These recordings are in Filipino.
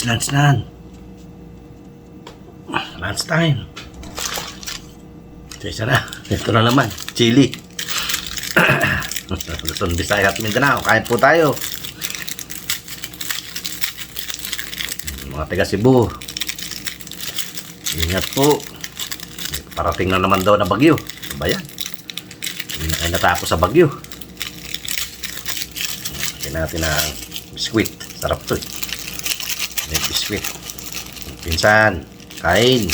Lunch na. Lunch time. Isa na. Ito na naman. Chili. Luzon, Visayas at Mindanao. Kain po tayo. Mga taga Cebu. Ingat po. Parating na naman daw na bagyo. Ano ba yan? Hindi na kayo natapos sa bagyo. Kaya natin ang biskwit. Sarap to eh. May biskwit. Pinsan. Kain.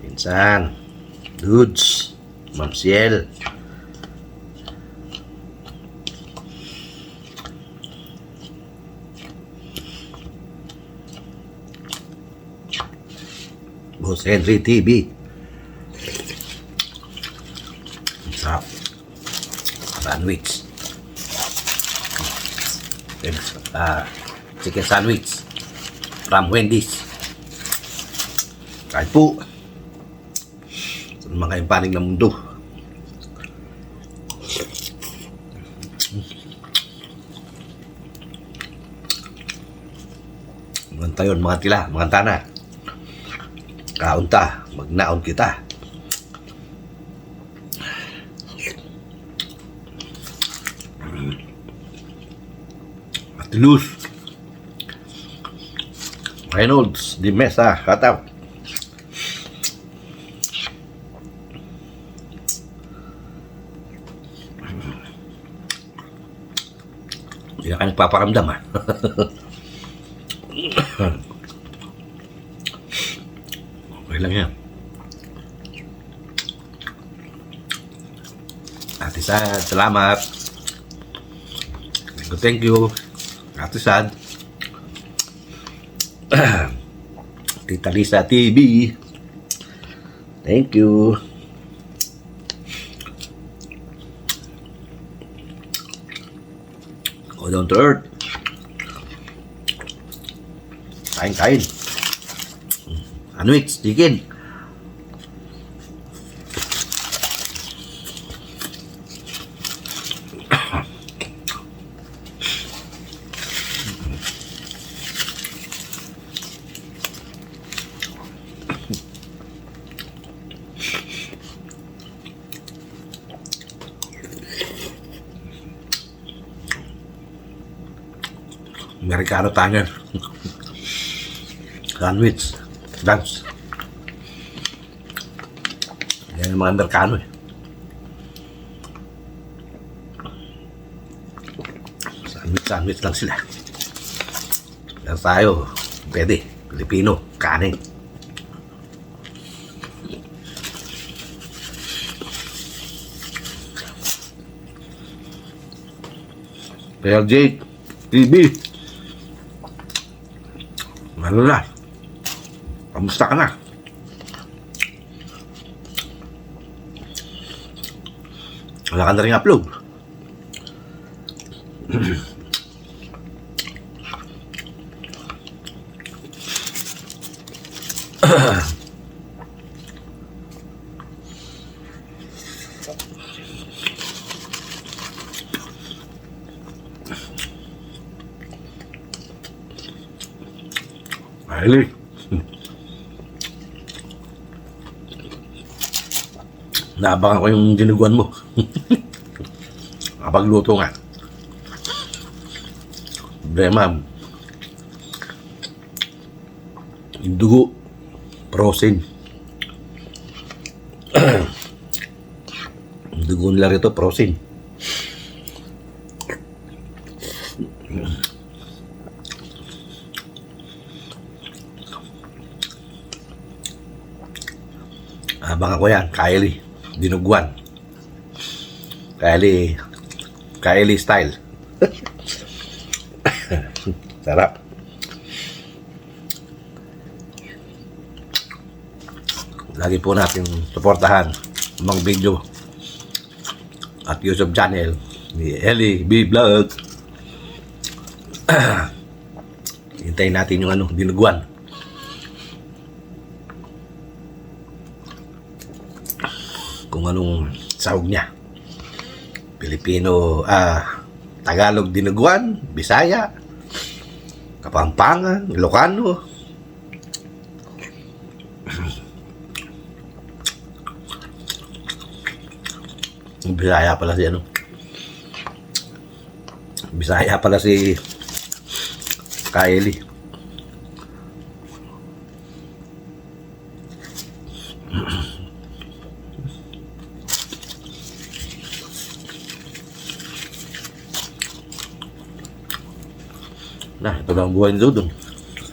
Pinsan, Dudes, Ma'am Ciel. Boss Henry TV. Sarap. Sandwich. Chicken sandwich from Wendy's. Kahit po sa mga kayong panig ng mundo. Mga tayon, mga tila, mga tana. Kaunta, magnaon kita. Matilus. Reynolds, Di Mesa, Kataw. Hindi na kayo nagpaparamdam ha. Okay lang yan. Ate Sad, salamat. Thank you. Ate Sad. Tita Lisa TV. Thank you. Go down to earth. Kain. Sandwich, chicken. Amerikano tayo. Sandwich. Lunch. Yan ang mga Amerikano eh. Sandwich lang sila. Pero tayo, pwede. Pilipino, kanin. PLJ TV. Ano na? Kamusta ka na? Wala ka na rin upload. Ayli. Naabangan ko yung dinuguan mo. Kapagluto nga. Problema. Yung dugo. Frozen. Yung dugo nila rito, frozen. Abangan ko yan, Kylie. Dinuguan. Kylie style. Sarap. Lagi po natin suportahan ang mga video at YouTube channel ni Ellie B. Vlog. Hintayin natin yung dinuguan. Kung anong sahog niya. Pilipino, Tagalog dinuguan, Bisaya, Kapampangan, Ilocano. Bisaya pala si Bisaya pala si Kylie. Nah, ito lang buhay ni Dudong.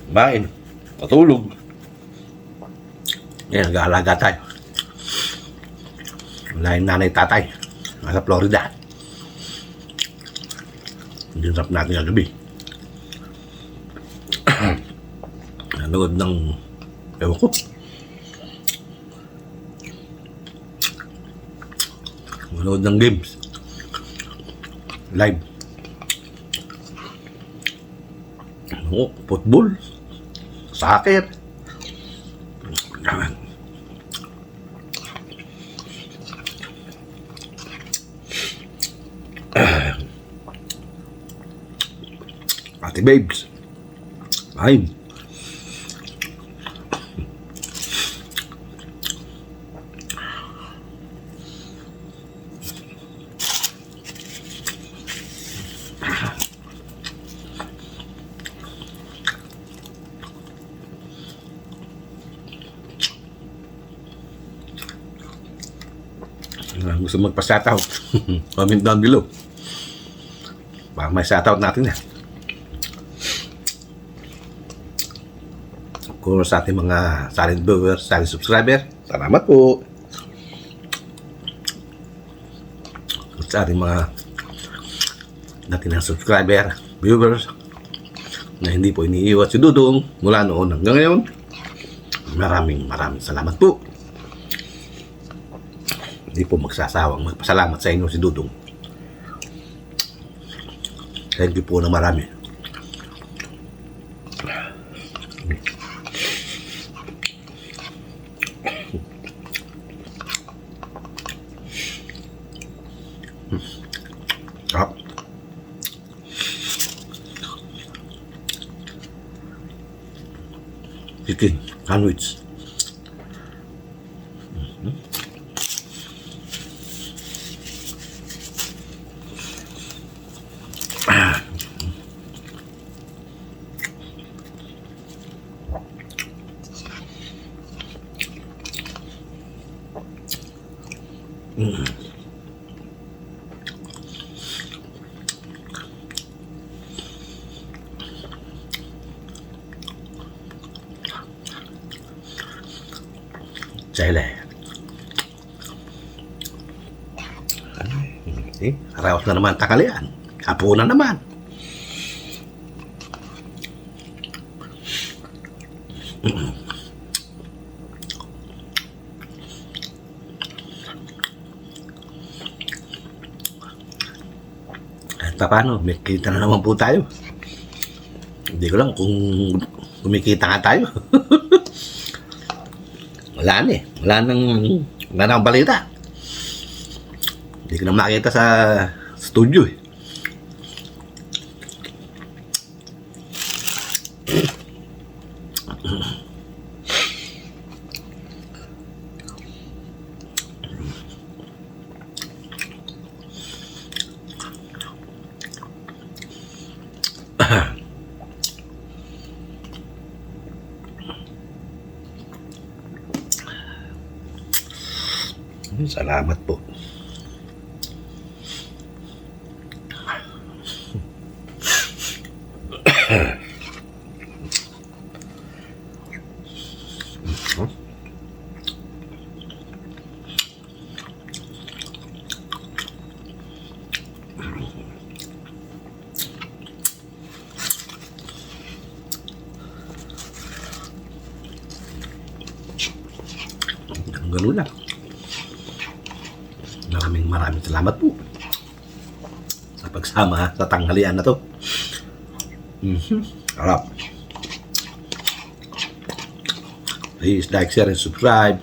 Kumain, matulog. Yan, nag-aalaga tayo. Wala yung nanay tatay. Nasa Florida. Dinrap natin ang gabi. Nanood ng ewan ko. Nanood ng games. Live. Football. Soccer. Ate Babes. Ayun. Gusto magpa-shoutout. Comment down below. Baka may shoutout natin na. Kung sa ating mga silent viewers, silent subscriber, salamat po. At sa ating mga dating subscriber, viewers, na hindi po iniiwan si Dudong mula noon hanggang ngayon, maraming salamat po. Hindi po magsasawang magpasalamat sa inyo si Dudong. Thank you po na marami. Sarap. Chicken sandwich. Chile. Arawas na naman takalian. Hapunan naman. Kahit paano, may kita na naman po tayo. Hindi ko lang kung kumikita nga tayo. Wala na eh. Wala nang balita. Hindi ko na makita sa studio eh. Salamat po. ganun lang. Maraming salamat po sa pagsama sa tanghalian na to. Harap. Please like, share, and subscribe.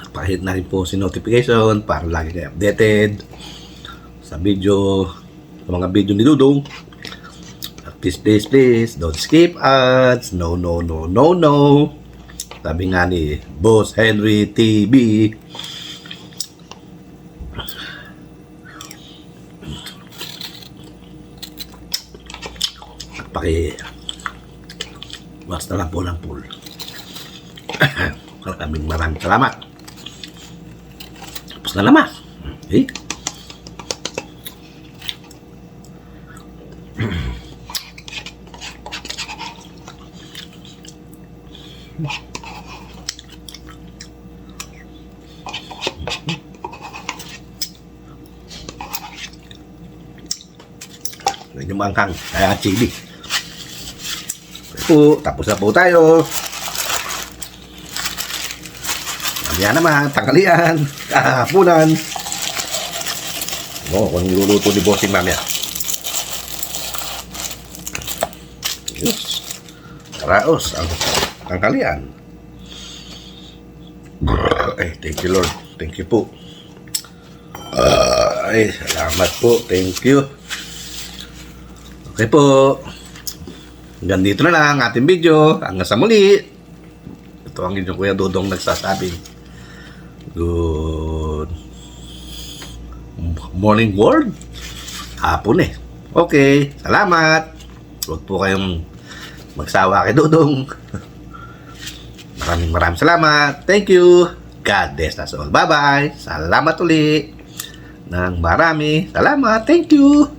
Pakihit na rin po si notification para lagi kayo updated sa video, sa mga video ni Dudong. At please, don't skip ads. No. Sabi nga ni Boss Henry TV. Basta lang po ng pool. Maraming salamat. Tapos na naman. Okay. Medyo mangkang, kaya chili. Po, tapos na po tayo. Mamaya naman, tanghalian, kahapunan. Kung niluluto ni Bossing mamaya. Yes. Karaos, ang tanghalian. Thank you Lord. Thank you po. Salamat po. Thank you. Okay po. Hanggang dito na lang ang ating video. Hanggang sa muli. Ito ang inyong Kuya Dudong nagsasabing good morning world. Hapon eh. Okay. Salamat. Huwag po kayong magsawa kay Dudong. Maraming salamat. Thank you. God bless us all. Bye-bye. Salamat uli. Nang marami. Salamat. Thank you.